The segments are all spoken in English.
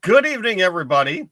Good evening, everybody.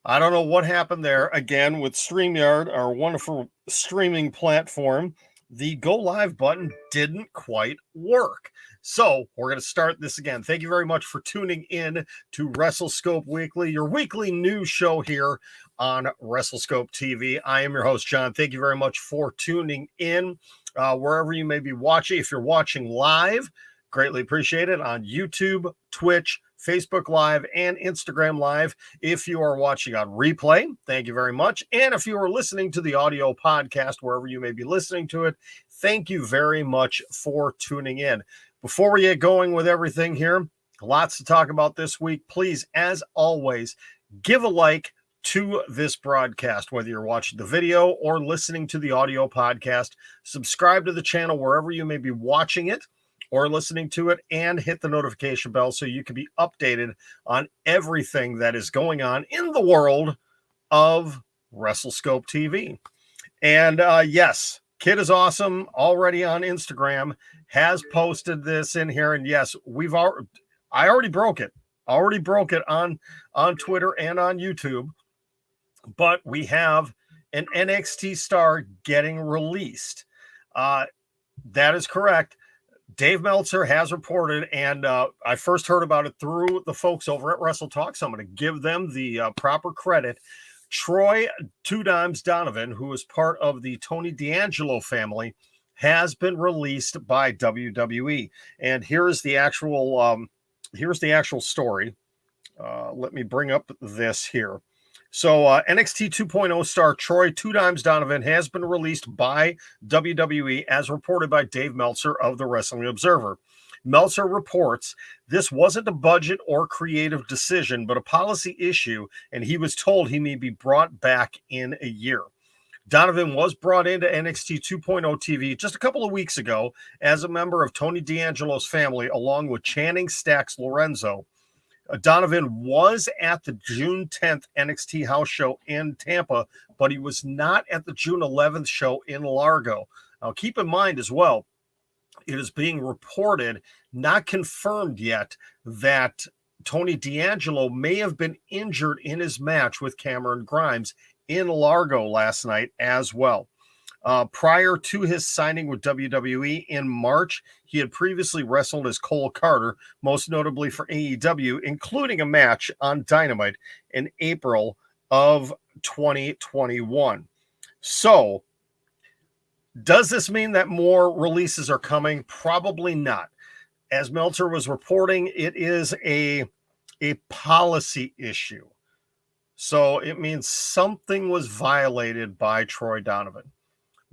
I don't know what happened there. Again, with StreamYard, our wonderful streaming platform, the go live button didn't quite work. So we're going to start this again. Thank you very much for tuning in to WrestleScope Weekly, your weekly news show here on WrestleScope TV. I am your host, John. Thank you very much for tuning in wherever you may be watching. If you're watching live, greatly appreciate it on YouTube, Twitch, Facebook Live, and Instagram Live. If you are watching on replay, thank you very much. And if you are listening to the audio podcast, wherever you may be listening to it, thank you very much for tuning in. Before we get going with everything here, lots to talk about this week. Please, as always, give a like to this broadcast, whether you're watching the video or listening to the audio podcast. Subscribe to the channel wherever you may be watching it or listening to it, and hit the notification bell so you can be updated on everything that is going on in the world of WrestleScope TV. And yes, Kid is awesome, already on Instagram, has posted this in here. And yes, I already broke it. On Twitter and on YouTube. But we have an NXT star getting released. That is correct. Dave Meltzer has reported, and I first heard about it through the folks over at Wrestle Talk, so I'm going to give them the proper credit. Troy Two Dimes Donovan, who is part of the Tony D'Angelo family, has been released by WWE. And here's the actual story. Let me bring up this here. So NXT 2.0 star Troy Two Dimes Donovan has been released by WWE, as reported by Dave Meltzer of the Wrestling Observer. Meltzer reports this wasn't a budget or creative decision, but a policy issue, and he was told he may be brought back in a year. Donovan was brought into NXT 2.0 TV just a couple of weeks ago as a member of Tony D'Angelo's family, along with Channing Stacks Lorenzo. Donovan was at the June 10th NXT house show in Tampa, but he was not at the June 11th show in Largo. Now, keep in mind as well, it is being reported, not confirmed yet, that Tony D'Angelo may have been injured in his match with Cameron Grimes in Largo last night as well. Prior to his signing with WWE in March, he had previously wrestled as Cole Carter, most notably for AEW, including a match on Dynamite in April of 2021. So, does this mean that more releases are coming? Probably not. As Meltzer was reporting, it is a policy issue. So, it means something was violated by Troy Donovan.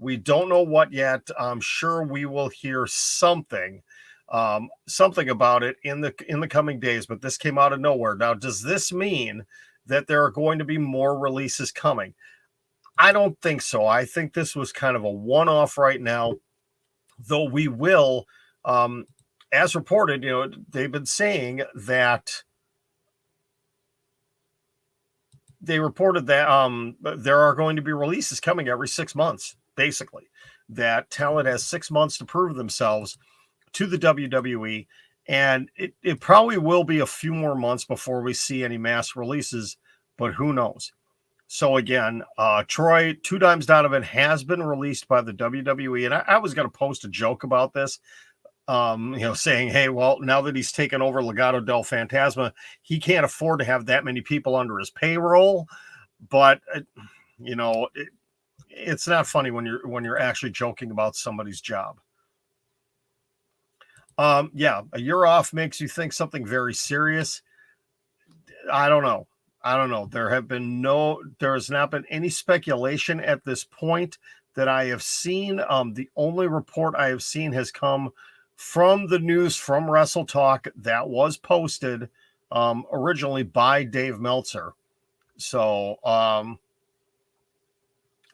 We don't know what yet. I'm sure we will hear something about it in the coming days, but this came out of nowhere. Now, does this mean that there are going to be more releases coming? I don't think so. I think this was kind of a one-off right now, though we will, as reported, they've been saying that they reported that there are going to be releases coming every 6 months. Basically, that talent has 6 months to prove themselves to the WWE, and it probably will be a few more months before we see any mass releases, but who knows? So again, Troy Two Dimes Donovan has been released by the WWE, and I was going to post a joke about this, saying, hey, well, now that he's taken over Legado del Fantasma, he can't afford to have that many people under his payroll, but it's not funny when you're actually joking about somebody's job. A year off makes you think something very serious. I don't know. There has not been any speculation at this point that I have seen. The only report I have seen has come from the news from Wrestle Talk that was posted originally by Dave Meltzer. So,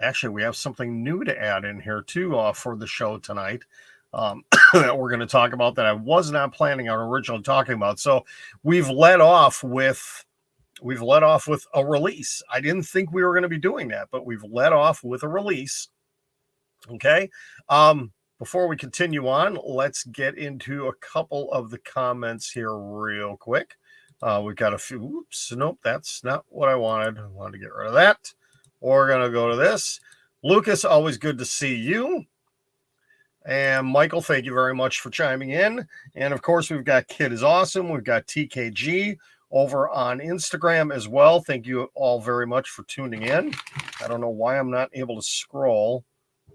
actually, we have something new to add in here too for the show tonight that we're going to talk about that I was not planning on originally talking about. So we've led off with a release. I didn't think we were going to be doing that, but we've led off with a release. Okay. Before we continue on, let's get into a couple of the comments here real quick. We've got a few. Oops, nope, that's not what I wanted. I wanted to get rid of that. We're going to go to this. Lucas, always good to see you. And Michael, thank you very much for chiming in. And of course, we've got Kid is Awesome. We've got TKG over on Instagram as well. Thank you all very much for tuning in. I don't know why I'm not able to scroll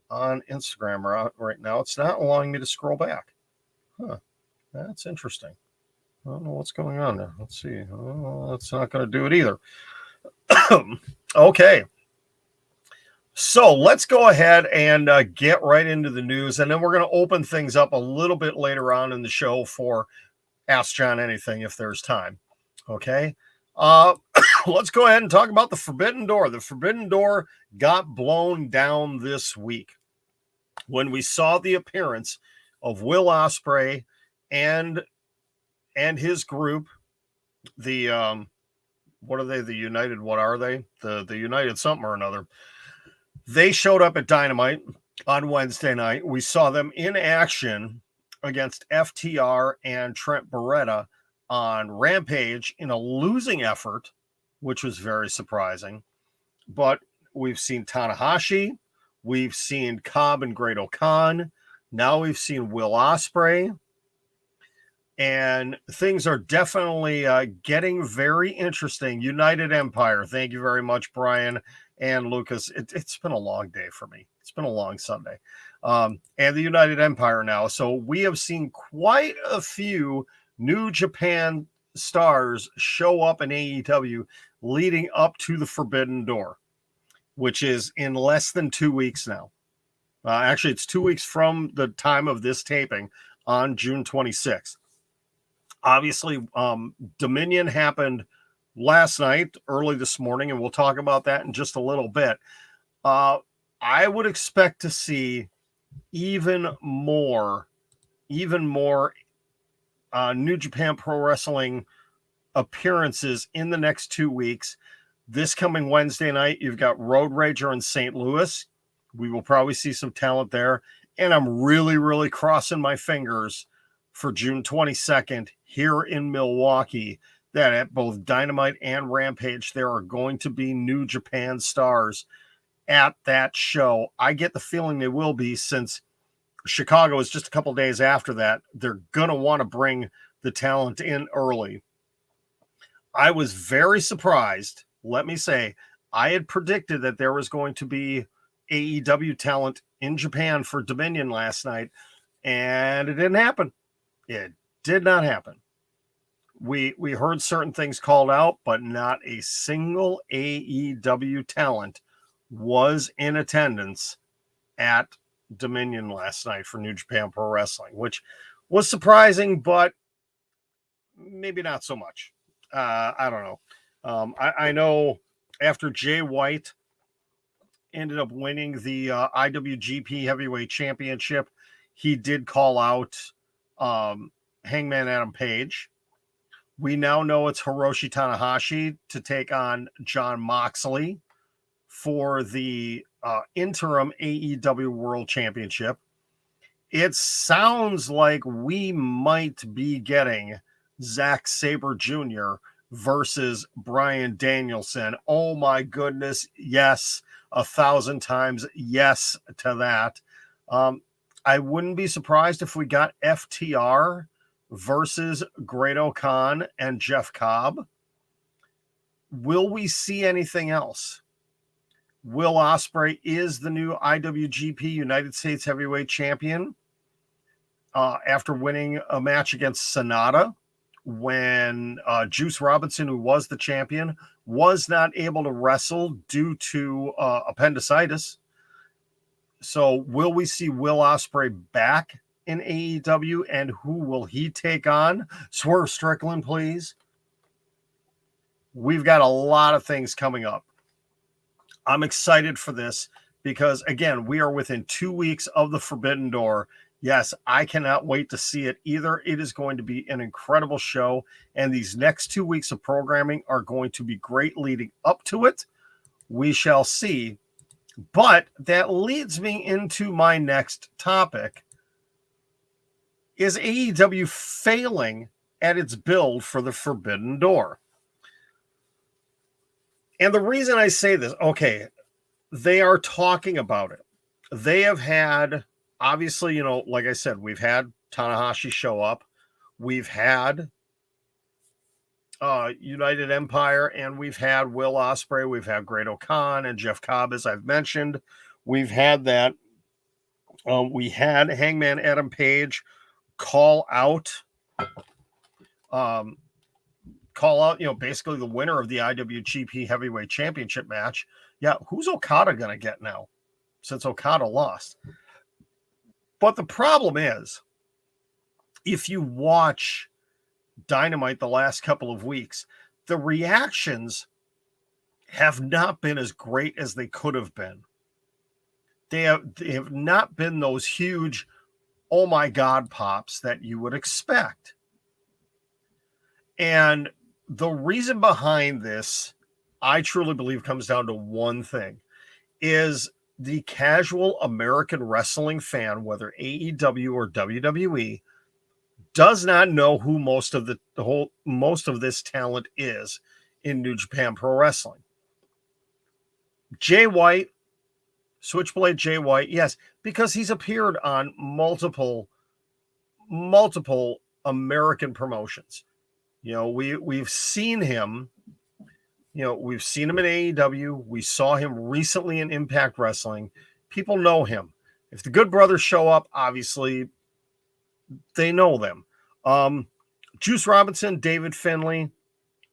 on Instagram right now. It's not allowing me to scroll back. Huh. That's interesting. I don't know what's going on there. Let's see. Oh, that's not going to do it either. Okay. So let's go ahead and get right into the news, and then we're going to open things up a little bit later on in the show for Ask Jon Anything if there's time. Okay. Let's go ahead and talk about the Forbidden Door. The Forbidden Door got blown down this week when we saw the appearance of Will Ospreay and his group, the what are they? The United, what are they? The United something or another. They showed up at Dynamite on Wednesday night. We saw them in action against FTR and Trent Beretta on Rampage in a losing effort, which was very surprising. But we've seen Tanahashi, we've seen Cobb and Great-O-Khan, now we've seen Will Ospreay, and things are definitely getting very interesting. United Empire, thank you very much, Brian and Lucas. It's been a long day for me. It's been a long Sunday. And the United Empire now. So we have seen quite a few New Japan stars show up in AEW leading up to the Forbidden Door, which is in less than 2 weeks now. Actually, it's 2 weeks from the time of this taping on June 26th. Obviously, Dominion happened last night, early this morning, and we'll talk about that in just a little bit. I would expect to see even more New Japan Pro Wrestling appearances in the next 2 weeks. This coming Wednesday night, you've got Road Rager in St. Louis. We will probably see some talent there. And I'm really, really crossing my fingers for June 22nd here in Milwaukee, that at both Dynamite and Rampage, there are going to be New Japan stars at that show. I get the feeling they will be, since Chicago is just a couple days after that. They're going to want to bring the talent in early. I was very surprised. Let me say, I had predicted that there was going to be AEW talent in Japan for Dominion last night, and it didn't happen. It did not happen. We heard certain things called out, but not a single AEW talent was in attendance at Dominion last night for New Japan Pro Wrestling, which was surprising, but maybe not so much. I don't know. I know after Jay White ended up winning the IWGP Heavyweight Championship, he did call out Hangman Adam Page. We now know it's Hiroshi Tanahashi to take on Jon Moxley for the interim AEW World Championship. It sounds like we might be getting Zack Sabre Jr. versus Bryan Danielson. Oh my goodness. Yes. 1,000 times yes to that. I wouldn't be surprised if we got FTR versus Great-O-Khan and Jeff Cobb. Will we see anything else? Will Ospreay is the new IWGP United States Heavyweight Champion after winning a match against Sonata when Juice Robinson, who was the champion, was not able to wrestle due to appendicitis. So will we see Will Ospreay back in AEW, and who will he take on? Swerve Strickland, please. We've got a lot of things coming up. I'm excited for this because, again, we are within 2 weeks of the Forbidden Door. Yes, I cannot wait to see it either. It is going to be an incredible show, and these next 2 weeks of programming are going to be great leading up to it. We shall see. But that leads me into my next topic. Is AEW failing at its build for the Forbidden Door. And the reason I say this, okay, they are talking about it. They have had, obviously, you know, like I said, we've had Tanahashi show up. We've had United Empire, and we've had Will Ospreay. We've had Great O'Khan and Jeff Cobb, as I've mentioned. We've had that. We had Hangman Adam Page call out, you know, basically the winner of the IWGP Heavyweight Championship match. Yeah, who's Okada going to get now since Okada lost? But the problem is, if you watch Dynamite the last couple of weeks, the reactions have not been as great as they could have been. They have not been those huge, oh my God, pops that you would expect. And the reason behind this, I truly believe, comes down to one thing, is the casual American wrestling fan, whether AEW or WWE, does not know who most of this talent is in New Japan Pro Wrestling. Jay White, Switchblade Jay White, yes, because he's appeared on multiple American promotions. You know, we've seen him. You know, we've seen him in AEW. We saw him recently in Impact Wrestling. People know him. If the Good Brothers show up, obviously they know them. Juice Robinson, David Finlay,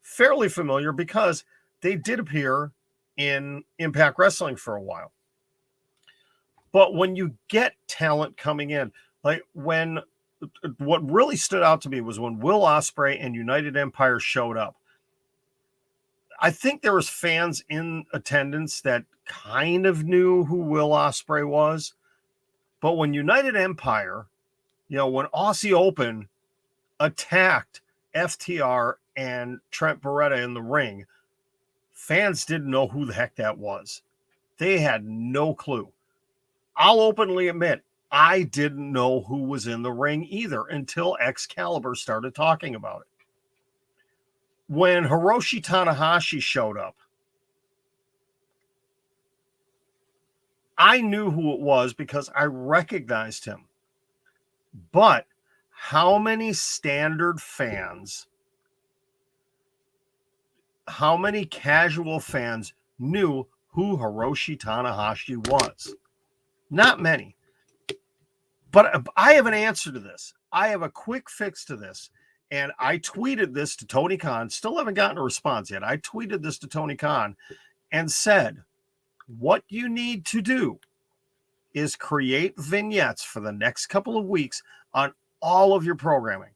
fairly familiar because they did appear in Impact Wrestling for a while. But when you get talent coming in, like what really stood out to me was when Will Ospreay and United Empire showed up. I think there was fans in attendance that kind of knew who Will Ospreay was. But when United Empire, you know, when Aussie Open attacked FTR and Trent Beretta in the ring, fans didn't know who the heck that was. They had no clue. I'll openly admit, I didn't know who was in the ring either until Excalibur started talking about it. When Hiroshi Tanahashi showed up, I knew who it was because I recognized him. But how many standard fans, how many casual fans knew who Hiroshi Tanahashi was? Not many. But I have an answer to this. I have a quick fix to this. And I tweeted this to Tony Khan. Still haven't gotten a response yet. I tweeted this to Tony Khan and said, what you need to do is create vignettes for the next couple of weeks on all of your programming,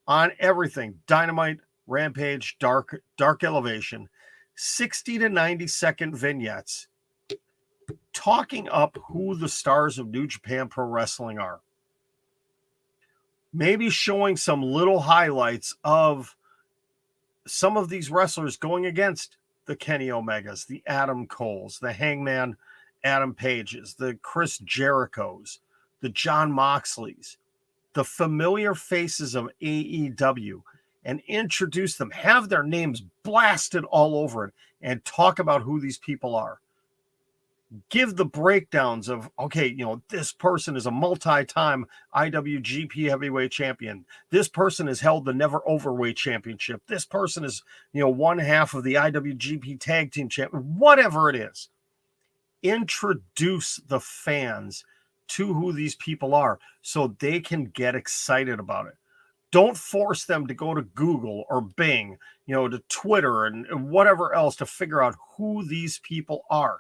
on everything, Dynamite, Rampage, Dark Elevation, 60 to 90 second vignettes talking up who the stars of New Japan Pro Wrestling are. Maybe showing some little highlights of some of these wrestlers going against the Kenny Omegas, the Adam Coles, the Hangman Adam Pages, the Chris Jerichos, the Jon Moxleys, the familiar faces of AEW, and introduce them, have their names blasted all over it, and talk about who these people are. Give the breakdowns of, okay, you know, this person is a multi-time IWGP heavyweight champion. This person has held the never overweight championship. This person is, you know, one half of the IWGP tag team champion, whatever it is. Introduce the fans to who these people are so they can get excited about it. Don't force them to go to Google or Bing, you know, to Twitter and whatever else to figure out who these people are.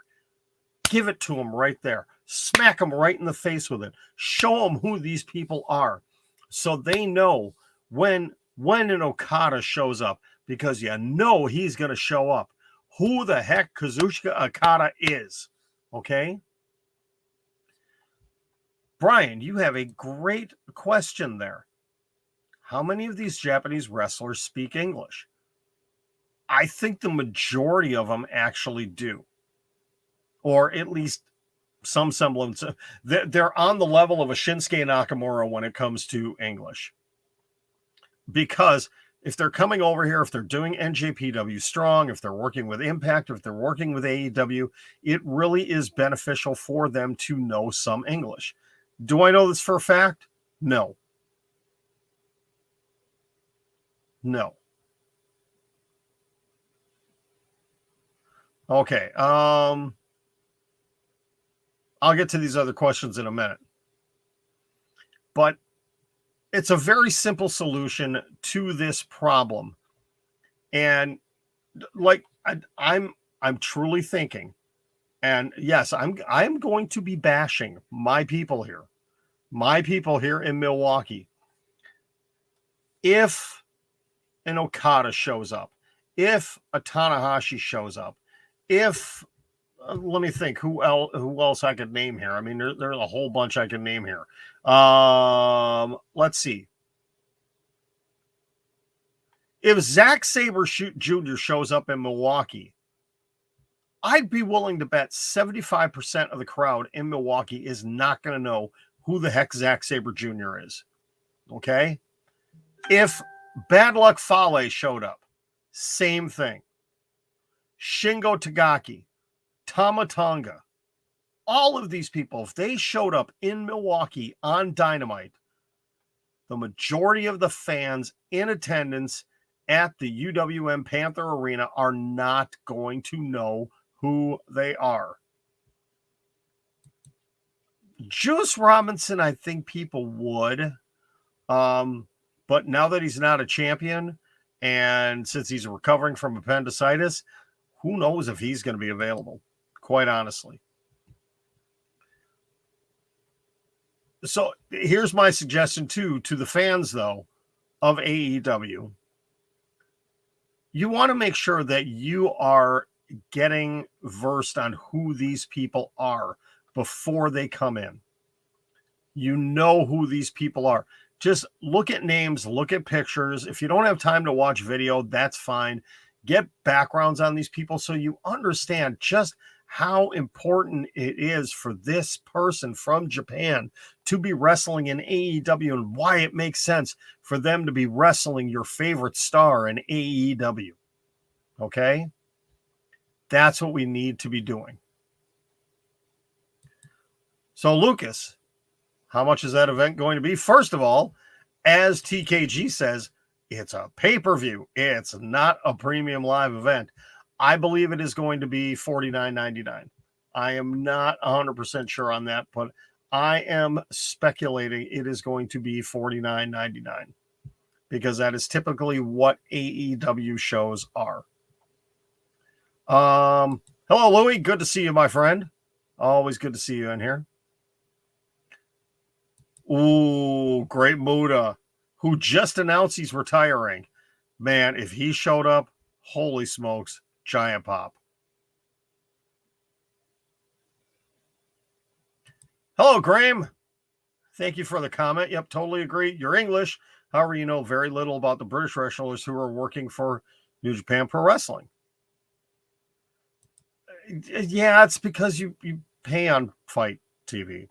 Give it to them right there. Smack them right in the face with it. Show them who these people are so they know when an Okada shows up, because you know he's going to show up, who the heck Kazuchika Okada is. Okay? Brian, you have a great question there. How many of these Japanese wrestlers speak English? I think the majority of them actually do. Or at least some semblance. They're on the level of a Shinsuke Nakamura when it comes to English. because if they're coming over here, if they're doing NJPW Strong, if they're working with Impact, if they're working with AEW, it really is beneficial for them to know some English. Do I know this for a fact? No. No. Okay. I'll get to these other questions in a minute. But it's a very simple solution to this problem. And like I'm truly thinking, and yes, I'm going to be bashing my people here in Milwaukee. If an Okada shows up, if a Tanahashi shows up, if let me think who else I could name here. I mean, there's a whole bunch I can name here. Let's see. If Zack Sabre Jr. shows up in Milwaukee, I'd be willing to bet 75% of the crowd in Milwaukee is not going to know who the heck Zack Sabre Jr. is. Okay? If Bad Luck Fale showed up, same thing. Shingo Takagi, Tama Tonga, all of these people, if they showed up in Milwaukee on Dynamite, the majority of the fans in attendance at the UWM Panther Arena are not going to know who they are. Juice Robinson, I think people would. But now that he's not a champion, and since he's recovering from appendicitis, who knows if he's going to be available, quite honestly. So here's my suggestion, too, to the fans, though, of AEW. You want to make sure that you are getting versed on who these people are before they come in. You know who these people are. Just look at names, look at pictures. If you don't have time to watch video, that's fine. Get backgrounds on these people so you understand just how important it is for this person from Japan to be wrestling in AEW and why it makes sense for them to be wrestling your favorite star in AEW. Okay? That's what we need to be doing. So, Lucas, how much is that event going to be? First of all, as TKG says, it's a pay-per-view. It's not a premium live event. I believe it is going to be $49.99. I am not 100% sure on that, but I am speculating it is going to be $49.99 because that is typically what AEW shows are. Hello, Louie. Good to see you, my friend. Always good to see you in here. Ooh, Great Muda, who just announced he's retiring. Man, if he showed up, holy smokes, giant pop. Hello, Graham. Thank you for the comment. Yep, totally agree. You're English. However, you know very little about the British wrestlers who are working for New Japan Pro Wrestling. Yeah, it's because you pay on Fight TV.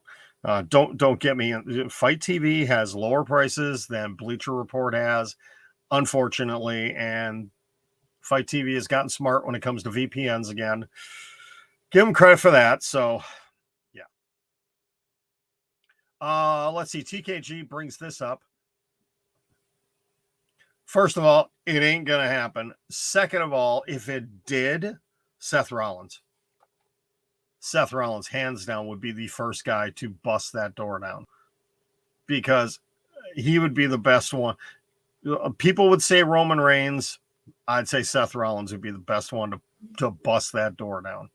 Don't get me. Fight TV has lower prices than Bleacher Report has, unfortunately, and Fight TV has gotten smart when it comes to VPNs again. Give them credit for that. So, yeah. Let's see. TKG brings this up. First of all, it ain't gonna happen. Second of all, if it did, Seth Rollins, hands down, would be the first guy to bust that door down because he would be the best one. People would say Roman Reigns. I'd say Seth Rollins would be the best one to bust that door down.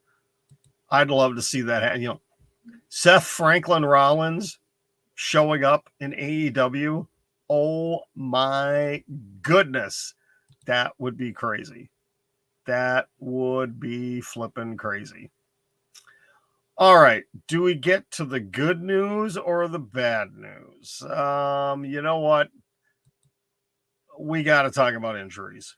I'd love to see that. You know, Seth Franklin Rollins showing up in AEW. Oh my goodness. That would be crazy. That would be flipping crazy. All right. Do we get to the good news or the bad news? You know what? We got to talk about injuries.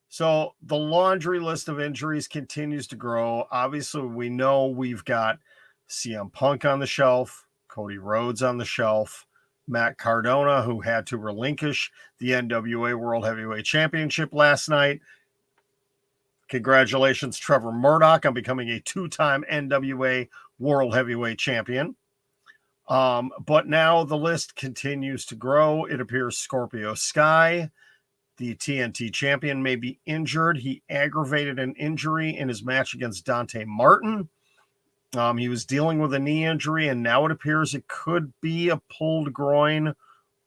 So the laundry list of injuries continues to grow. Obviously, we know we've got CM Punk on the shelf, Cody Rhodes on the shelf, Matt Cardona, who had to relinquish the NWA World Heavyweight Championship last night. Congratulations, Trevor Murdoch, on becoming a 2-time NWA World Heavyweight Champion. But now the list continues to grow. It appears Scorpio Sky, the TNT champion, may be injured. He aggravated an injury in his match against Dante Martin. He was dealing with a knee injury, and now it appears it could be a pulled groin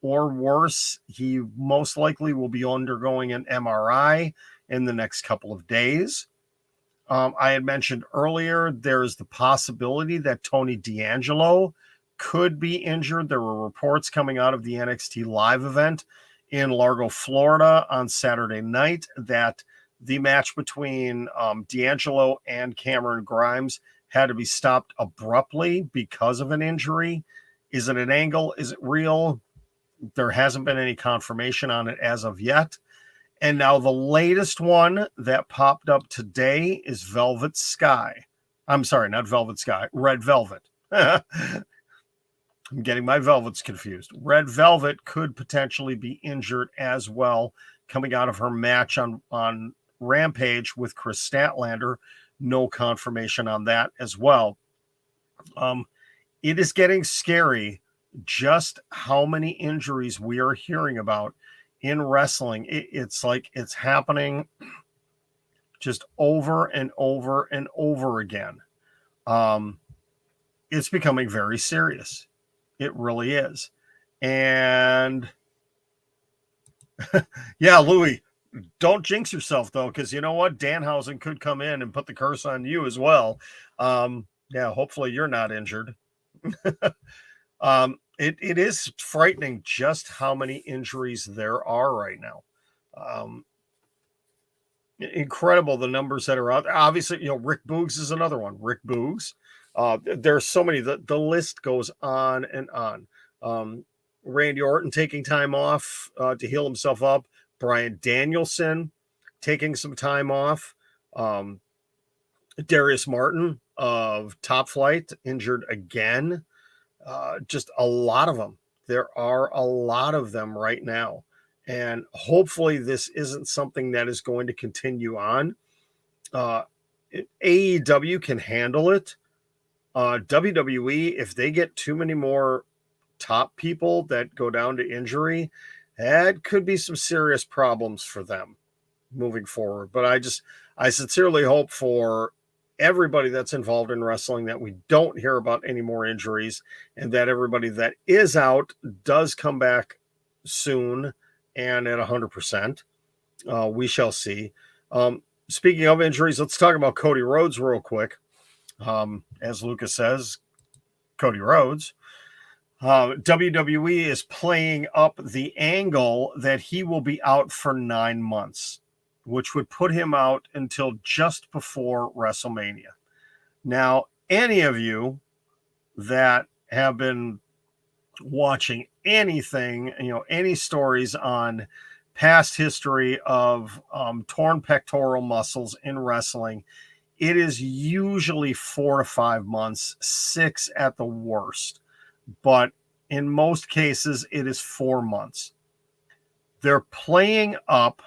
or worse. He most likely will be undergoing an MRI in the next couple of days. I had mentioned earlier, there's the possibility that Tony D'Angelo could be injured. There were reports coming out of the NXT Live event in Largo, Florida on Saturday night that the match between D'Angelo and Cameron Grimes had to be stopped abruptly because of an injury. Is it an angle? Is it real? There hasn't been any confirmation on it as of yet. And now the latest one that popped up today is Velvet Sky. I'm sorry, not Velvet Sky, Red Velvet. I'm getting my Velvets confused. Red Velvet could potentially be injured as well, coming out of her match on Rampage with Chris Statlander. No confirmation on that as well. It is getting scary just how many injuries we are hearing about in wrestling. It's like it's happening just over and over and over again. It's becoming very serious. It really is. And yeah, Louis, don't jinx yourself though, because you know what? Danhausen could come in and put the curse on you as well. Yeah, hopefully you're not injured. It is frightening just how many injuries there are right now. Incredible the numbers that are out there. Obviously, Rick Boogs is another one. Rick Boogs. There's so many. The list goes on and on. Randy Orton taking time off to heal himself up. Bryan Danielson taking some time off. Darius Martin of Top Flight injured again. Just a lot of them. There are a lot of them right now. And hopefully this isn't something that is going to continue on. AEW can handle it. WWE, if they get too many more top people that go down to injury, that could be some serious problems for them moving forward. But I sincerely hope for everybody that's involved in wrestling that we don't hear about any more injuries, and that everybody that is out does come back soon and at 100%. We shall see. Speaking of injuries, let's talk about Cody Rhodes real quick. As Lucas says, Cody Rhodes. WWE is playing up the angle that he will be out for 9 months, which would put him out until just before WrestleMania. Now, any of you that have been watching anything, any stories on past history of torn pectoral muscles in wrestling, it is usually 4 to 5 months, 6 at the worst. But in most cases, it is 4 months. They're playing up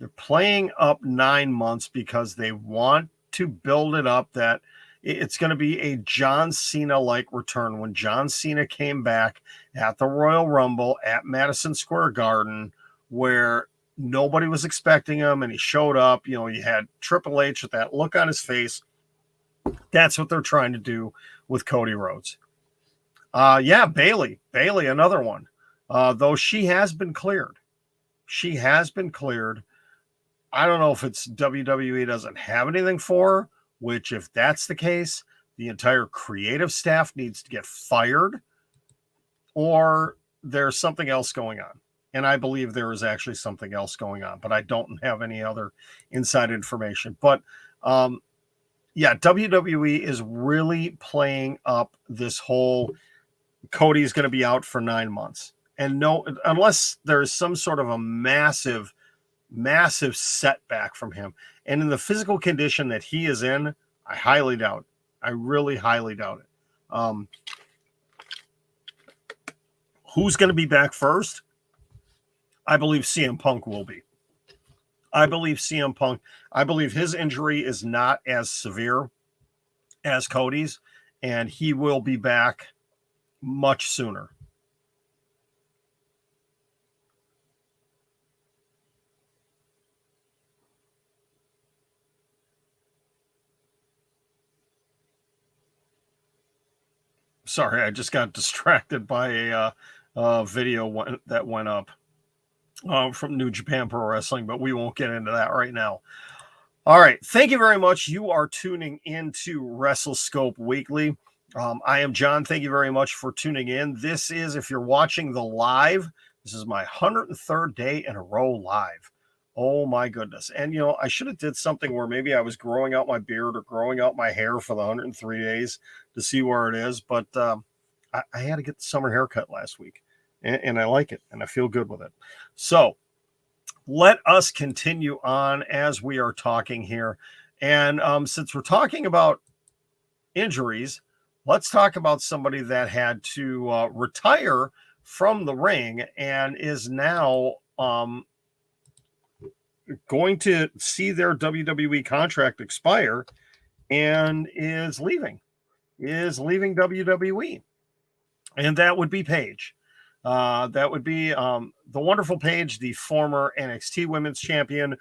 9 months because they want to build it up that it's going to be a John Cena-like return. When John Cena came back at the Royal Rumble at Madison Square Garden, where nobody was expecting him, and he showed up. You had Triple H with that look on his face. That's what they're trying to do with Cody Rhodes. Bayley, another one. Though she has been cleared. I don't know if it's WWE doesn't have anything for her, which if that's the case, the entire creative staff needs to get fired, or there's something else going on. And I believe there is actually something else going on, but I don't have any other inside information. But WWE is really playing up this whole Cody's going to be out for 9 months. And no, unless there's some sort of a massive setback from him. And in the physical condition that he is in, I highly doubt it. I really highly doubt it. Who's going to be back first? I believe CM Punk will be. I believe CM Punk, I believe his injury is not as severe as Cody's, and he will be back much sooner. Sorry, I just got distracted by a video that went up from New Japan Pro Wrestling, but we won't get into that right now. All right. Thank you very much. You are tuning into WrestleScope Weekly. I am John. Thank you very much for tuning in. This is, if you're watching the live, this is my 103rd day in a row live. Oh my goodness. And you know, I should have did something where maybe I was growing out my beard or growing out my hair for the 103 days to see where it is. But I had to get the summer haircut last week, and I like it, and I feel good with it. So let us continue on as we are talking here. And since we're talking about injuries, let's talk about somebody that had to retire from the ring and is now going to see their WWE contract expire and is leaving WWE. And that would be Paige. That would be the wonderful Paige, the former NXT Women's Champion,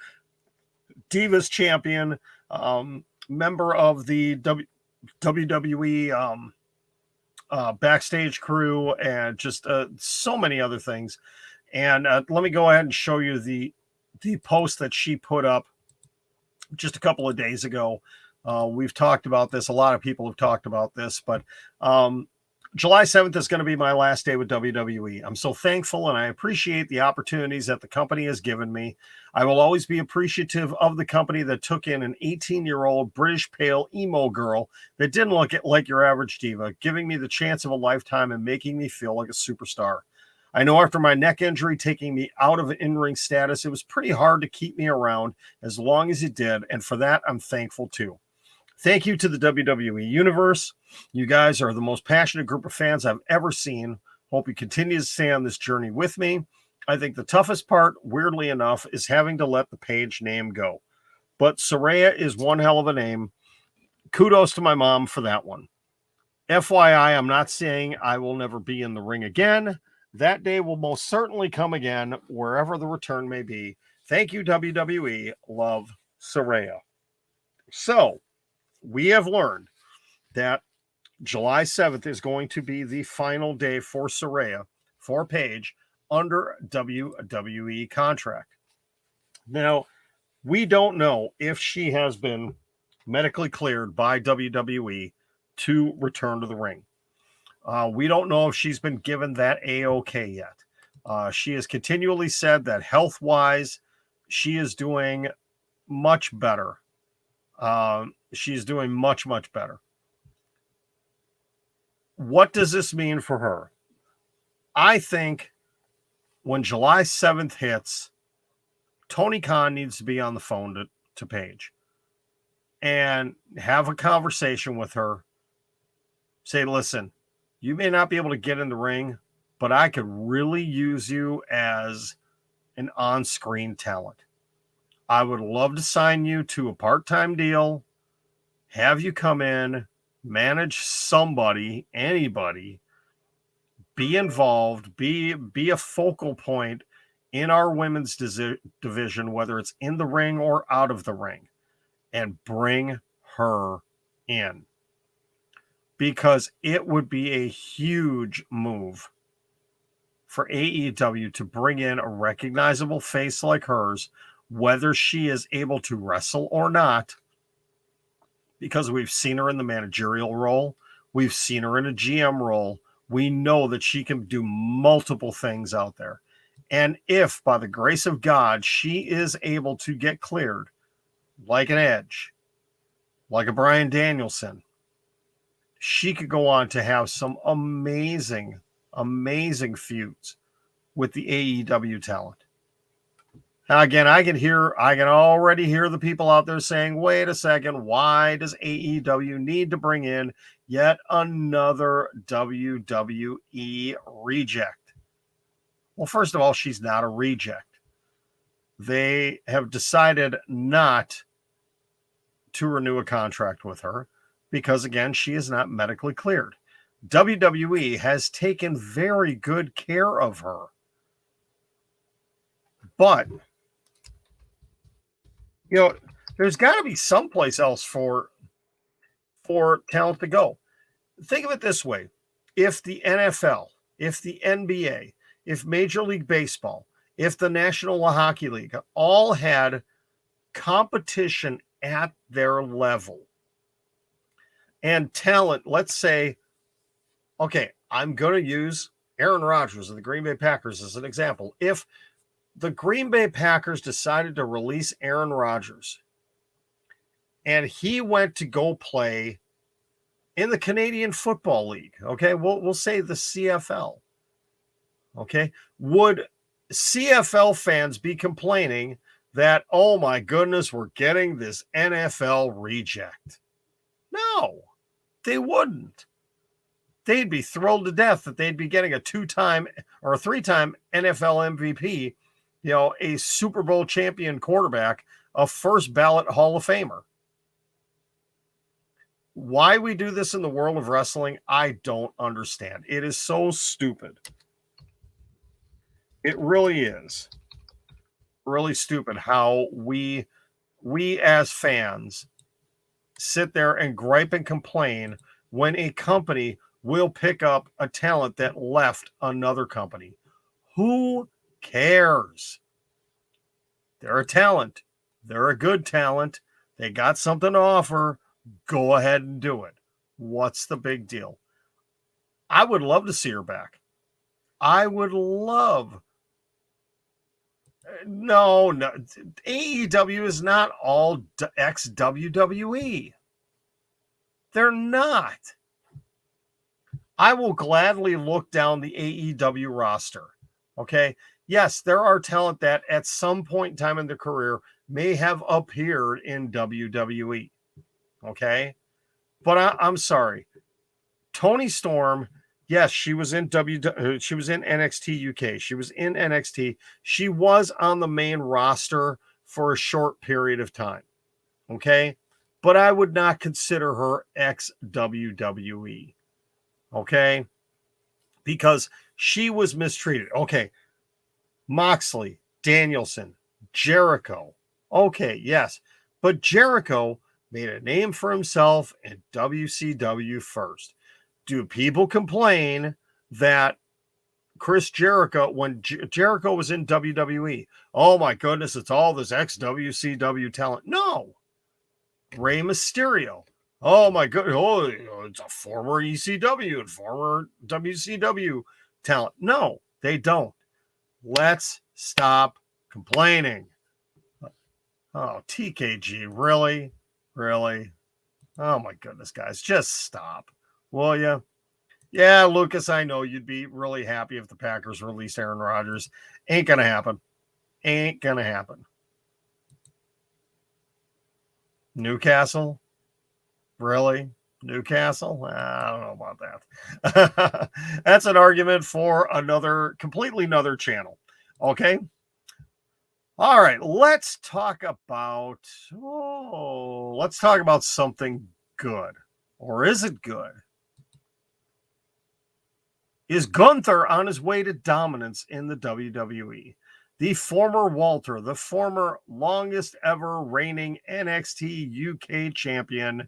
Divas Champion, member of the WWE backstage crew, and just so many other things. And let me go ahead and show you the post that she put up just a couple of days ago. We've talked about this. A lot of people have talked about this, but July 7th is going to be my last day with WWE. I'm so thankful and I appreciate the opportunities that the company has given me. I will always be appreciative of the company that took in an 18-year-old British pale emo girl that didn't look like your average diva, giving me the chance of a lifetime and making me feel like a superstar. I know after my neck injury taking me out of in-ring status, it was pretty hard to keep me around as long as it did, and for that, I'm thankful too. Thank you to the WWE Universe. You guys are the most passionate group of fans I've ever seen. Hope you continue to stay on this journey with me. I think the toughest part, weirdly enough, is having to let the Paige name go. But Saraya is one hell of a name. Kudos to my mom for that one. FYI, I'm not saying I will never be in the ring again. That day will most certainly come again, wherever the return may be. Thank you, WWE. Love, Saraya. So, we have learned that July 7th is going to be the final day for Saraya, for Paige, under WWE contract. Now, we don't know if she has been medically cleared by WWE to return to the ring. We don't know if she's been given that A-OK yet. She has continually said that health-wise, she is doing much better. She's doing much, much better. What does this mean for her? I think when July 7th hits, Tony Khan needs to be on the phone to Paige and have a conversation with her. Say, listen, you may not be able to get in the ring, but I could really use you as an on-screen talent. I would love to sign you to a part-time deal, have you come in, manage somebody, anybody, be involved, be a focal point in our women's division, whether it's in the ring or out of the ring, and bring her in. Because it would be a huge move for AEW to bring in a recognizable face like hers, whether she is able to wrestle or not, because we've seen her in the managerial role. We've seen her in a GM role. We know that she can do multiple things out there. And if, by the grace of God, she is able to get cleared, like an Edge, like a Bryan Danielson, she could go on to have some amazing, amazing feuds with the AEW talent. Now, again, I can already hear the people out there saying, wait a second, why does AEW need to bring in yet another WWE reject? Well, first of all, she's not a reject. They have decided not to renew a contract with her because, again, she is not medically cleared. WWE has taken very good care of her. But, there's got to be someplace else for talent to go. Think of it this way. If the NFL, if the NBA, if Major League Baseball, if the National Hockey League all had competition at their level and talent, let's say, okay, I'm going to use Aaron Rodgers of the Green Bay Packers as an example. If the Green Bay Packers decided to release Aaron Rodgers and he went to go play in the Canadian Football League, okay, we'll say the CFL, okay, would CFL fans be complaining that, oh my goodness, we're getting this NFL reject? No, they wouldn't. They'd be thrilled to death that they'd be getting a 2-time or a 3-time NFL MVP, a Super Bowl champion quarterback, a first ballot Hall of Famer. Why we do this in the world of wrestling, I don't understand. It is so stupid. It really is. Really stupid how we as fans sit there and gripe and complain when a company will pick up a talent that left another company. Who cares? They're a talent. They're a good talent. They got something to offer. Go ahead and do it. What's the big deal? I would love to see her back. I would love. No. AEW is not all ex-WWE. They're not. I will gladly look down the AEW roster. Okay. Yes, there are talent that at some point in time in their career may have appeared in WWE. Okay. But I'm sorry. Toni Storm, yes, she was in she was in NXT UK. She was in NXT. She was on the main roster for a short period of time. Okay. But I would not consider her ex-WWE. Okay. Because she was mistreated. Okay. Moxley, Danielson, Jericho. Okay. Yes. But Jericho made a name for himself in WCW first. Do people complain that Chris Jericho, when Jericho was in WWE, oh my goodness, it's all this ex-WCW talent? No. Rey Mysterio. Oh my goodness, it's a former ECW and former WCW talent. No, they don't. Let's stop complaining. Oh, TKG, really? Really? Oh my goodness, guys, just stop. Will you? Yeah, Lucas, I know you'd be really happy if the Packers released Aaron Rodgers. Ain't gonna happen. Ain't gonna happen. Newcastle? Really? Newcastle? I don't know about that. That's an argument for completely another channel. Okay. All right, let's talk about something good. Or is it good? Is Gunther on his way to dominance in the WWE? The former Walter, the former longest ever reigning NXT UK champion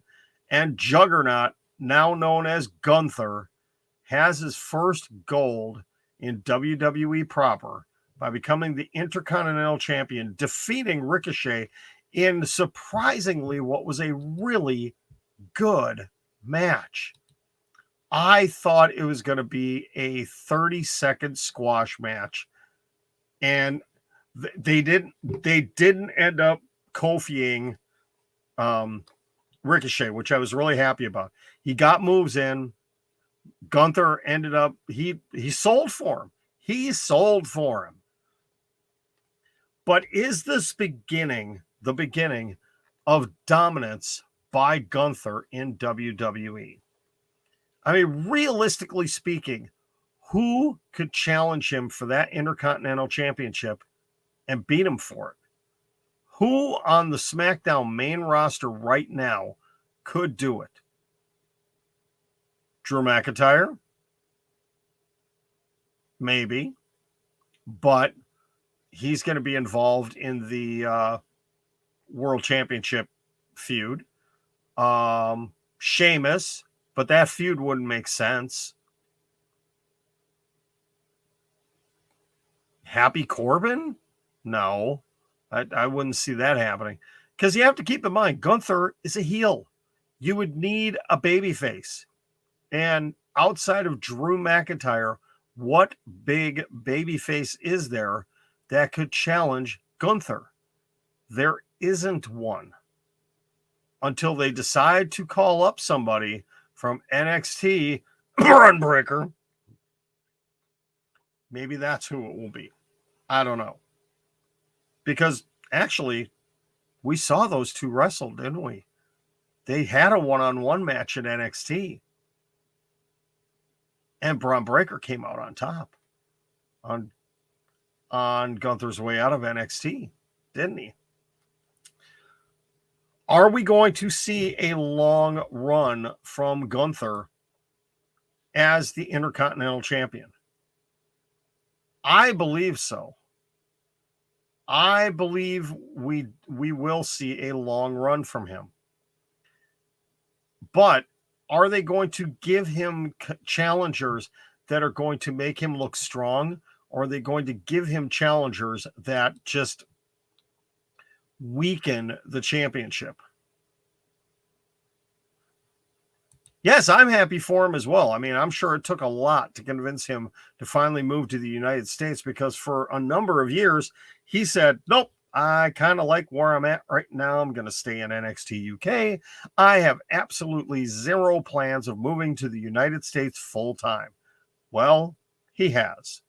and juggernaut, now known as Gunther, has his first gold in WWE proper by becoming the Intercontinental Champion, defeating Ricochet in surprisingly what was a really good match. I thought it was going to be a 30-second squash match, and they didn't end up Kofiing Ricochet, which I was really happy about. He got moves in. Gunther ended up he sold for him. He sold for him. But is this the beginning of dominance by Gunther in WWE? I mean, realistically speaking, Who could challenge him for that Intercontinental Championship and beat him for it? Who on the SmackDown main roster right now could do it? Drew McIntyre? Maybe. But he's going to be involved in the World Championship feud. Sheamus, but that feud wouldn't make sense. Happy Corbin? No, I wouldn't see that happening. Because you have to keep in mind, Gunther is a heel. You would need a babyface. And outside of Drew McIntyre, what big babyface is there that could challenge Gunther? There isn't one. Until they decide to call up somebody from NXT, Braun Breaker. Maybe that's who it will be. I don't know. Because actually, we saw those two wrestle, didn't we? They had a one-on-one match at NXT. And Braun Breaker came out on top on Gunther's way out of NXT, didn't he? Are we going to see a long run from Gunther as the Intercontinental Champion? I believe so. I believe we will see a long run from him. But are they going to give him challengers that are going to make him look strong? Or are they going to give him challengers that just weaken the championship? Yes, I'm happy for him as well. I mean, I'm sure it took a lot to convince him to finally move to the United States, because for a number of years, he said, nope, I kind of like where I'm at right now. I'm going to stay in NXT UK. I have absolutely zero plans of moving to the United States full time. Well, he has.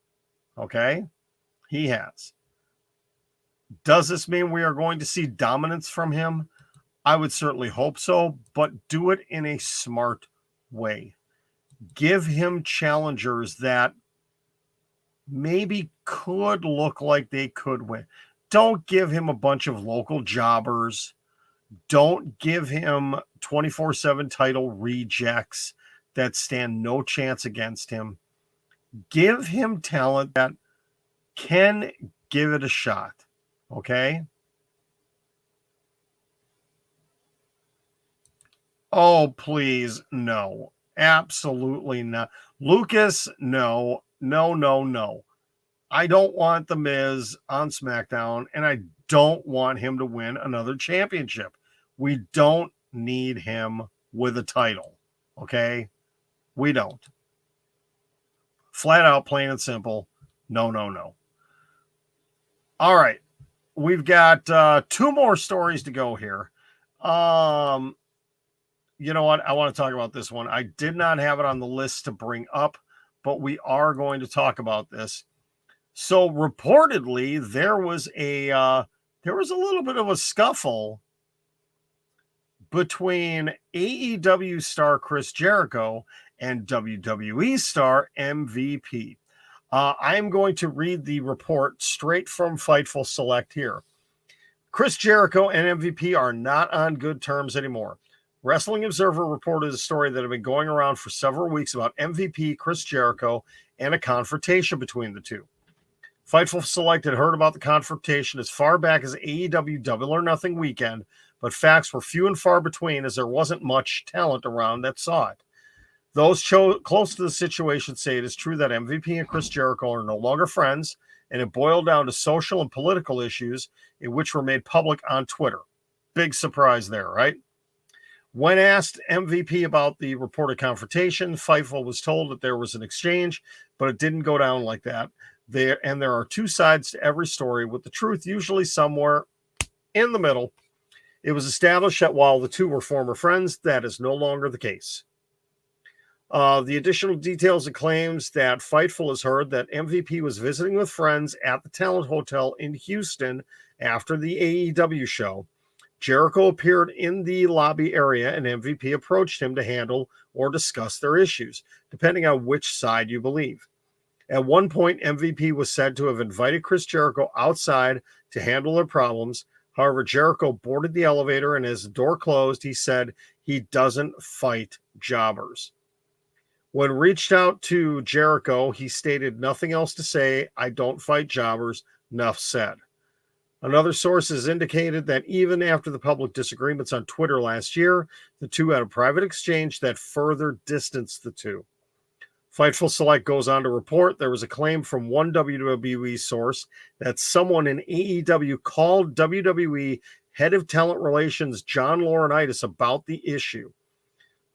Okay? He has. Does this mean we are going to see dominance from him? I would certainly hope so, but do it in a smart way. Give him challengers that maybe could look like they could win. Don't give him a bunch of local jobbers. Don't give him 24/7 title rejects that stand no chance against him. Give him talent that can give it a shot. Okay? Oh, please, no. Absolutely not. Lucas, no. No. I don't want The Miz on SmackDown, and I don't want him to win another championship. We don't need him with a title, okay? We don't. Flat out, plain and simple, no. All right. We've got 2 more stories to go here. You know what? I want to talk about this one. I did not have it on the list to bring up, but we are going to talk about this. So reportedly, there was a little bit of a scuffle between AEW star Chris Jericho and WWE star MVP. I'm going to read the report straight from Fightful Select here. Chris Jericho and MVP are not on good terms anymore. Wrestling Observer reported a story that had been going around for several weeks about MVP Chris Jericho and a confrontation between the two. Fightful Select had heard about the confrontation as far back as AEW Double or Nothing weekend, but facts were few and far between as there wasn't much talent around that saw it. Those close to the situation say it is true that MVP and Chris Jericho are no longer friends, and it boiled down to social and political issues in which were made public on Twitter. Big surprise there, right? When asked MVP about the reported confrontation, Fightful was told that there was an exchange, but it didn't go down like that. There are 2 sides to every story, with the truth usually somewhere in the middle. It was established that while the two were former friends, that is no longer the case. The additional details and claims that Fightful has heard that MVP was visiting with friends at the Talent Hotel in Houston after the AEW show. Jericho appeared in the lobby area and MVP approached him to handle or discuss their issues, depending on which side you believe. At one point, MVP was said to have invited Chris Jericho outside to handle their problems. However, Jericho boarded the elevator, and as the door closed, he said he doesn't fight jobbers. When reached out to Jericho, he stated nothing else to say. I don't fight jobbers. Enough said. Another source has indicated that even after the public disagreements on Twitter last year, the two had a private exchange that further distanced the two. Fightful Select goes on to report there was a claim from one WWE source that someone in AEW called WWE head of talent relations John Laurinaitis about the issue.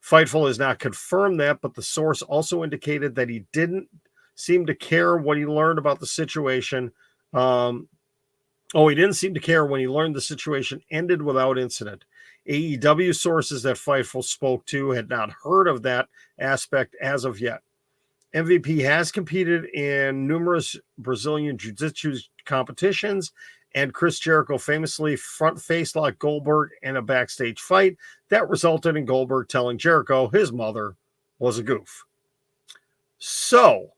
Fightful has not confirmed that, but the source also indicated that he didn't seem to care what he learned about the situation. He didn't seem to care when he learned the situation ended without incident. AEW sources that Fightful spoke to had not heard of that aspect as of yet. MVP has competed in numerous Brazilian Jiu-Jitsu competitions, and Chris Jericho famously front face locked Goldberg in a backstage fight that resulted in Goldberg telling Jericho his mother was a goof. So,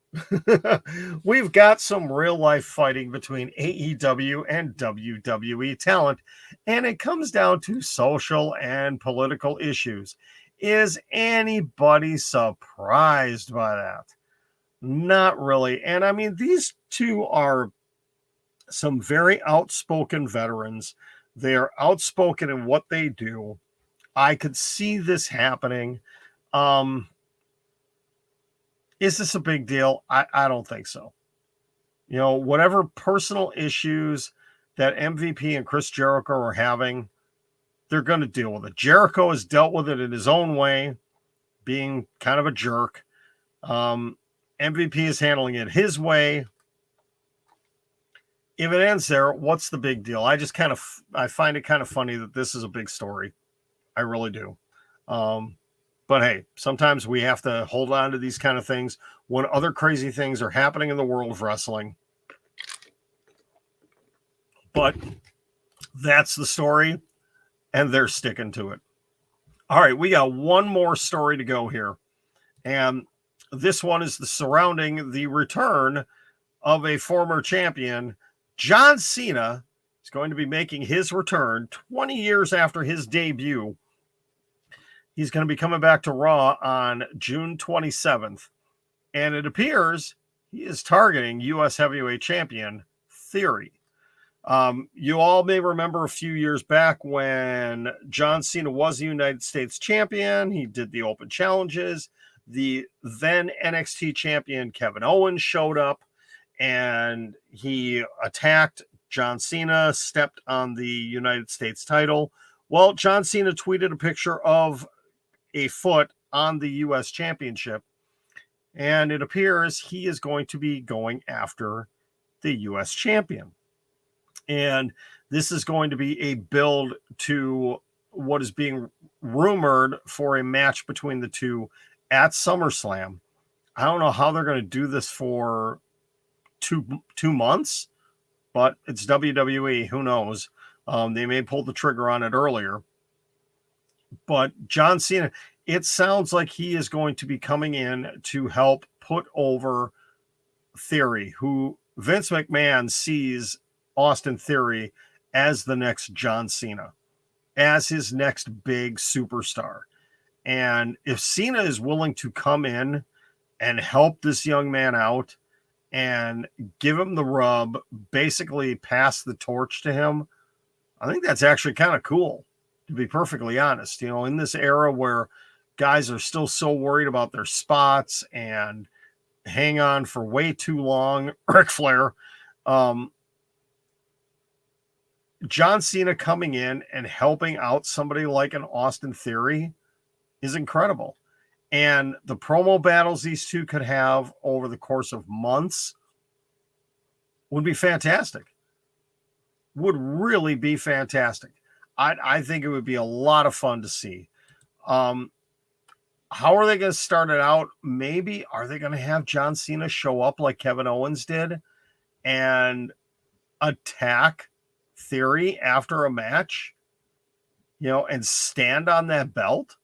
we've got some real life fighting between AEW and WWE talent, and it comes down to social and political issues. Is anybody surprised by that? Not really. And I mean, these two are some very outspoken veterans. They are outspoken in what they do. I could see this happening. Is this a big deal? I don't think so. You know, whatever personal issues that MVP and Chris Jericho are having, they're going to deal with it. Jericho has dealt with it in his own way, being kind of a jerk. MVP is handling it his way. If it ends there, what's the big deal? I find it kind of funny that this is a big story. I really do. But hey, sometimes we have to hold on to these kind of things when other crazy things are happening in the world of wrestling. But that's the story, and they're sticking to it. All right, we got one more story to go here. And this one is surrounding the return of a former champion. John Cena is going to be making his return 20 years after his debut. He's going to be coming back to Raw on June 27th. And it appears he is targeting U.S. Heavyweight Champion Theory. You all may remember a few years back when John Cena was the United States champion. He did the open challenges. The then NXT champion Kevin Owens showed up and he attacked John Cena, stepped on the United States title. Well, John Cena tweeted a picture of a foot on the U.S. championship, and it appears he is going to be going after the U.S. champion. And this is going to be a build to what is being rumored for a match between the two at SummerSlam. I don't know how they're going to do this for two months, but it's WWE. Who knows? They may pull the trigger on it earlier. But John Cena, it sounds like he is going to be coming in to help put over Theory, who Vince McMahon sees Austin Theory as the next John Cena, as his next big superstar. And if Cena is willing to come in and help this young man out and give him the rub, basically pass the torch to him, I think that's actually kind of cool, to be perfectly honest. You know, in this era where guys are still so worried about their spots and hang on for way too long, Ric Flair, John Cena coming in and helping out somebody like an Austin Theory is incredible. And the promo battles these two could have over the course of months would be fantastic. Would really be fantastic. I think it would be a lot of fun to see. How are they going to start it out? Maybe are they going to have John Cena show up like Kevin Owens did and attack Theory after a match, you know, and stand on that belt?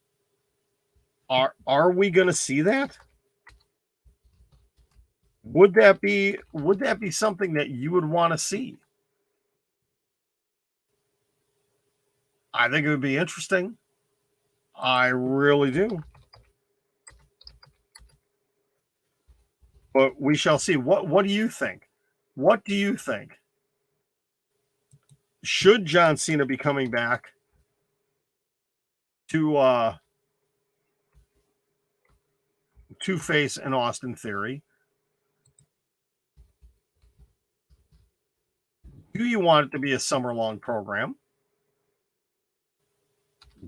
Are we going to see that? Would that be something that you would want to see? I think it would be interesting. I really do. But we shall see. What do you think? What do you think? Should John Cena be coming back to face an Austin Theory? Do you want it to be a summer long program?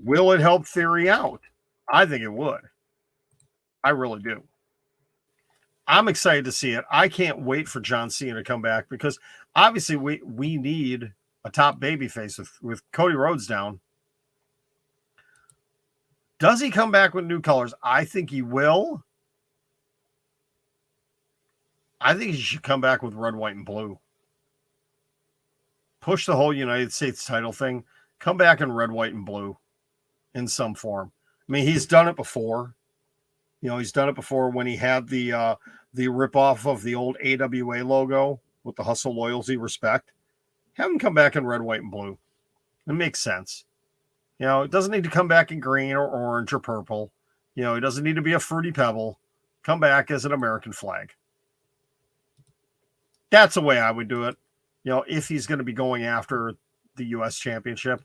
Will it help Theory out? I think it would. I really do. I'm excited to see it. I can't wait for John Cena to come back because obviously we need a top babyface with Cody Rhodes down. Does he come back with new colors? I think he will. I think he should come back with red, white, and blue. Push the whole United States title thing. Come back in red, white, and blue in some form. I mean, he's done it before. You know, he's done it before when he had the ripoff of the old AWA logo with the hustle, loyalty, respect. Have him come back in red, white, and blue. It makes sense. You know, it doesn't need to come back in green or orange or purple. You know, it doesn't need to be a fruity pebble. Come back as an American flag. That's the way I would do it. You know, if he's going to be going after the U.S. Championship,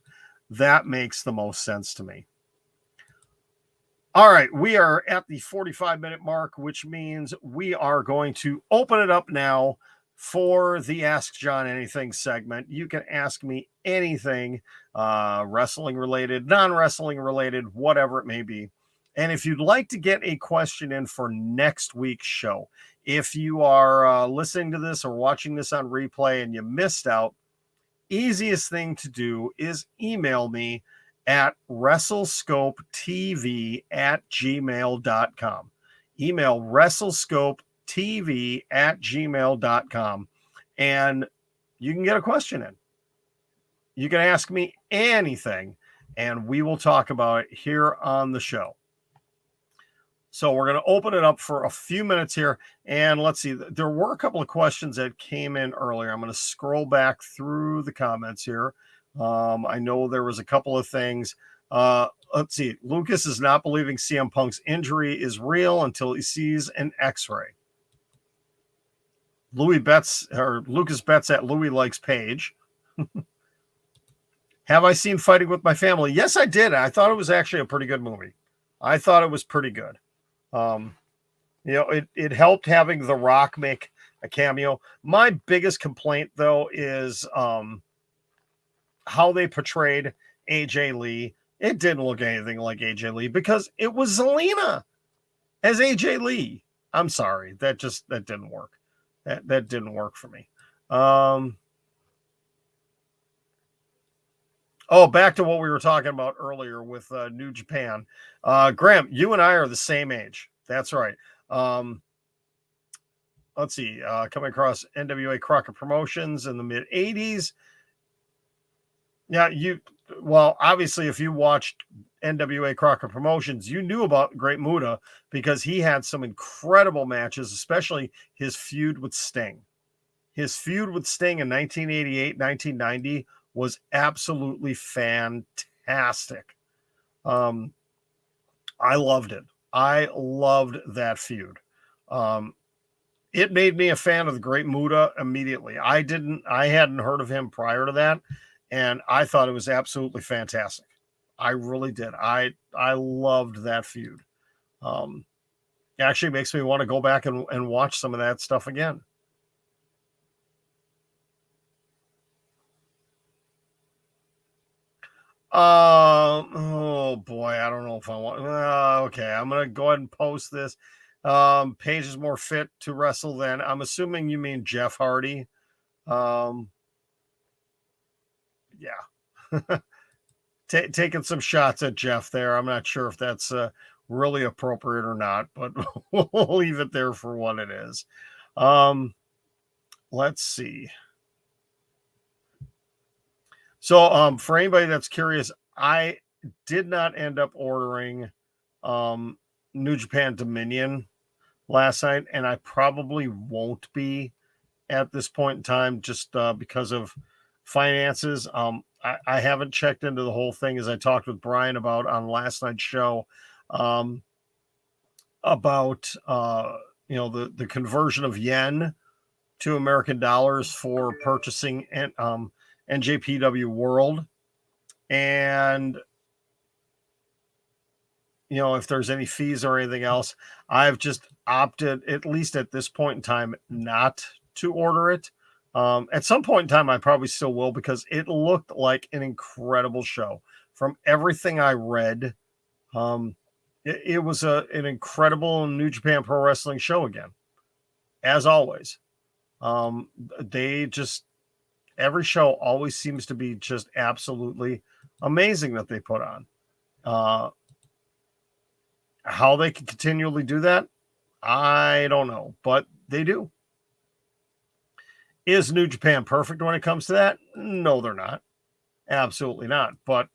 that makes the most sense to me. All right, we are at the 45-minute mark, which means we are going to open it up now for the Ask Jon Anything segment. You can ask me anything, wrestling related, non-wrestling related, whatever it may be. And if you'd like to get a question in for next week's show, if you are listening to this or watching this on replay and you missed out, easiest thing to do is email me at WrestleScopeTV@gmail.com. Email WrestleScopeTV@gmail.com, and you can get a question in. You can ask me anything, and we will talk about it here on the show. So we're going to open it up for a few minutes here, and let's see. There were a couple of questions that came in earlier. I'm going to scroll back through the comments here. I know there was a couple of things. Let's see. Lucas is not believing CM Punk's injury is real until he sees an X-ray. Lucas bets that Louis likes Paige. Have I seen Fighting with My Family? Yes, I did. I thought it was actually a pretty good movie. I thought it was pretty good. You know, it helped having The Rock make a cameo. My biggest complaint, though, is how they portrayed AJ Lee. It didn't look anything like AJ Lee because it was Zelina as AJ Lee. I'm sorry. That didn't work. That didn't work for me. Oh, back to what we were talking about earlier with New Japan. Graham, you and I are the same age. That's right. Let's see. Coming across NWA Crockett Promotions in the mid-'80s. Yeah, obviously, if you watched NWA Crockett Promotions, you knew about Great Muta because he had some incredible matches, especially his feud with Sting. His feud with Sting in 1988, 1990 was absolutely fantastic. I loved it. I loved that feud. It made me a fan of the Great Muta immediately. I hadn't heard of him prior to that, and I thought it was absolutely fantastic. I really did. I loved that feud. It actually makes me want to go back and watch some of that stuff again. Oh boy, I don't know if I want. Okay, I'm gonna go ahead and post this. Paige is more fit to wrestle than. I'm assuming you mean Jeff Hardy. Yeah. Taking some shots at Jeff there. I'm not sure if that's really appropriate or not, but we'll leave it there for what it is. Let's see. So, for anybody that's curious, I did not end up ordering New Japan Dominion last night, and I probably won't be at this point in time just because of finances. I haven't checked into the whole thing, as I talked with Brian about on last night's show, about the conversion of yen to American dollars for purchasing NJPW World, and if there's any fees or anything else. I've just opted, at least at this point in time, not to order it. At some point in time, I probably still will, because it looked like an incredible show. From everything I read, it was an incredible New Japan Pro Wrestling show again, as always. Every show always seems to be just absolutely amazing that they put on. How they can continually do that, I don't know, but they do. Is New Japan perfect when it comes to that? No, they're not. Absolutely not. But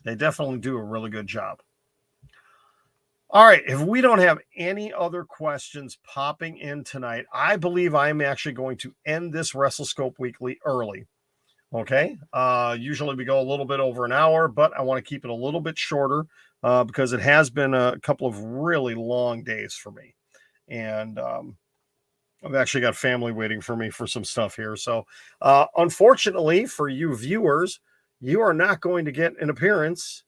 they definitely do a really good job. All right. If we don't have any other questions popping in tonight, I believe I'm actually going to end this WrestleScope Weekly early. Okay. Usually we go a little bit over an hour, but I want to keep it a little bit shorter because it has been a couple of really long days for me. And I've actually got family waiting for me for some stuff here. So unfortunately for you viewers, you are not going to get an appearance.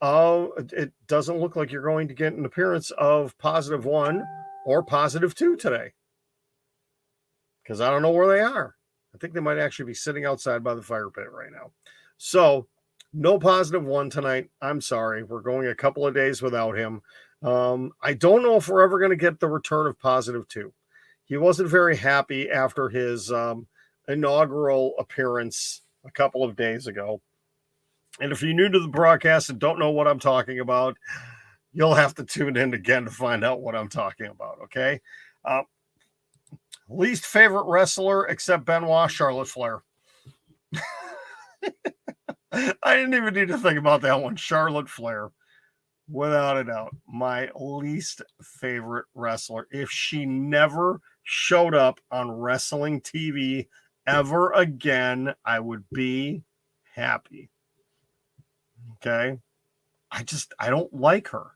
It doesn't look like you're going to get an appearance of +1 or +2 today, because I don't know where they are. I think they might actually be sitting outside by the fire pit right now. So no +1 tonight. I'm sorry. We're going a couple of days without him. I don't know if we're ever going to get the return of +2. He wasn't very happy after his inaugural appearance a couple of days ago. And if you're new to the broadcast and don't know what I'm talking about, you'll have to tune in again to find out what I'm talking about, okay? Least favorite wrestler except Benoit, Charlotte Flair. I didn't even need to think about that one. Charlotte Flair, without a doubt, my least favorite wrestler. If she never showed up on wrestling TV ever again, I would be happy. Okay. I don't like her.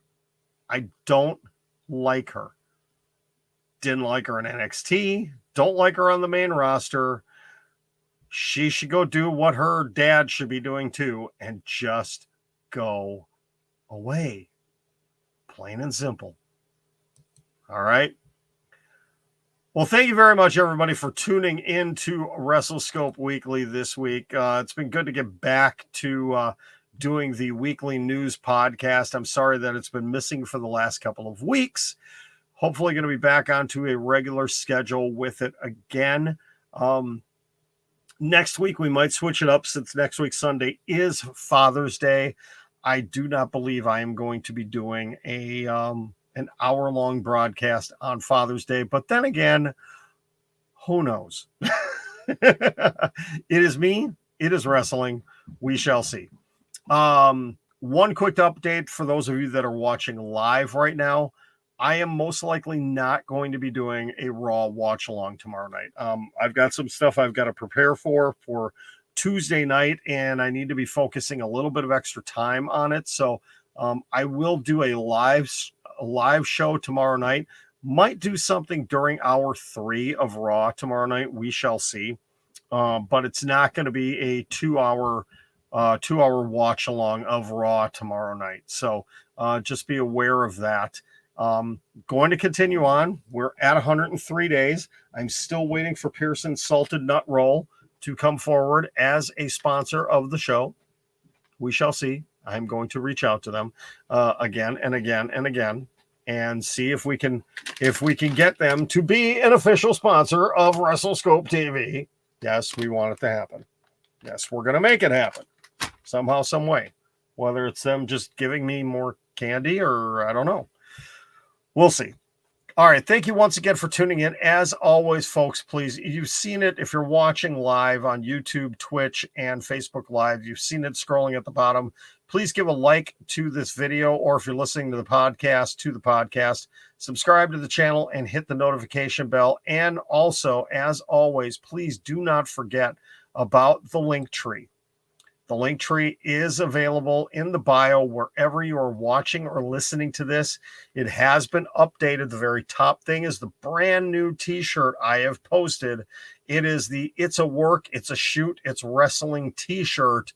I don't like her. Didn't like her in NXT. Don't like her on the main roster. She should go do what her dad should be doing too, and just go away. Plain and simple. All right. Well, thank you very much, everybody, for tuning in to WrestleScope Weekly this week. It's been good to get back to doing the weekly news podcast. I'm sorry that it's been missing for the last couple of weeks. Hopefully going to be back onto a regular schedule with it again. Next week, we might switch it up, since next week, Sunday, is Father's Day. I do not believe I am going to be doing an hour-long broadcast on Father's Day. But then again, who knows? It is me. It is wrestling. We shall see. One quick update for those of you that are watching live right now. I am most likely not going to be doing a Raw watch along tomorrow night. I've got some stuff I've got to prepare for Tuesday night, and I need to be focusing a little bit of extra time on it. So I will do a live show tomorrow night. Might do something during hour 3 of Raw tomorrow night. We shall see. But it's not going to be a 2-hour watch along of Raw tomorrow night. So just be aware of that. Going to continue on. We're at 103 days. I'm still waiting for Pearson's Salted Nut Roll to come forward as a sponsor of the show. We shall see. I'm going to reach out to them again and again and again, and see if we can get them to be an official sponsor of WrestleScope TV. Yes, we want it to happen. Yes, we're going to make it happen somehow, some way. Whether it's them just giving me more candy or I don't know. We'll see. All right. Thank you once again for tuning in. As always, folks, please, you've seen it. If you're watching live on YouTube, Twitch, and Facebook Live, you've seen it scrolling at the bottom. Please give a like to this video, or if you're listening to the podcast, subscribe to the channel and hit the notification bell. And also, as always, please do not forget about the link tree. The link tree is available in the bio wherever you are watching or listening to this. It has been updated. The very top thing is the brand new t-shirt I have posted. It is the It's a Work, It's a Shoot, It's Wrestling t-shirt.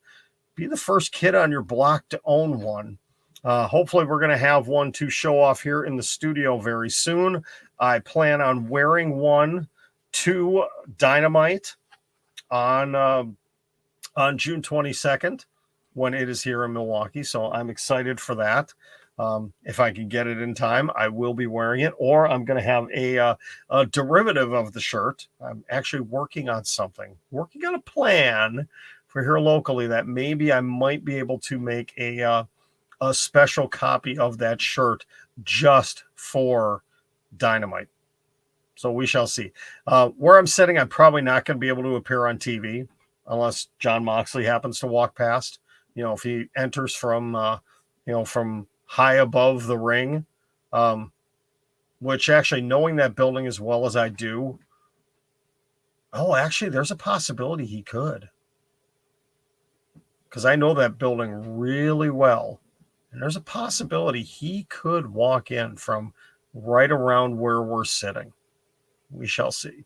Be the first kid on your block to own one. Hopefully we're going to have one to show off here in the studio very soon. I plan on wearing one to Dynamite on June 22nd when it is here in Milwaukee. So I'm excited for that. If I can get it in time, I will be wearing it, or I'm going to have a derivative of the shirt. I'm actually working on a plan for here locally that maybe I might be able to make a special copy of that shirt just for Dynamite. So we shall see. Where I'm sitting, I'm probably not going to be able to appear on TV unless Jon Moxley happens to walk past. If he enters from, from high above the ring, which actually, knowing that building as well as I do, actually, there's a possibility he could. Because I know that building really well. And there's a possibility he could walk in from right around where we're sitting. We shall see.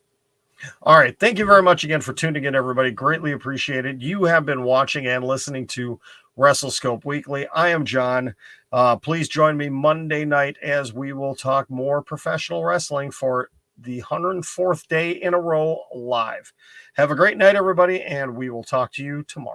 All right. Thank you very much again for tuning in, everybody. Greatly appreciated. You have been watching and listening to WrestleScope Weekly. I am Jon. Please join me Monday night as we will talk more professional wrestling for the 104th day in a row live. Have a great night, everybody, and we will talk to you tomorrow.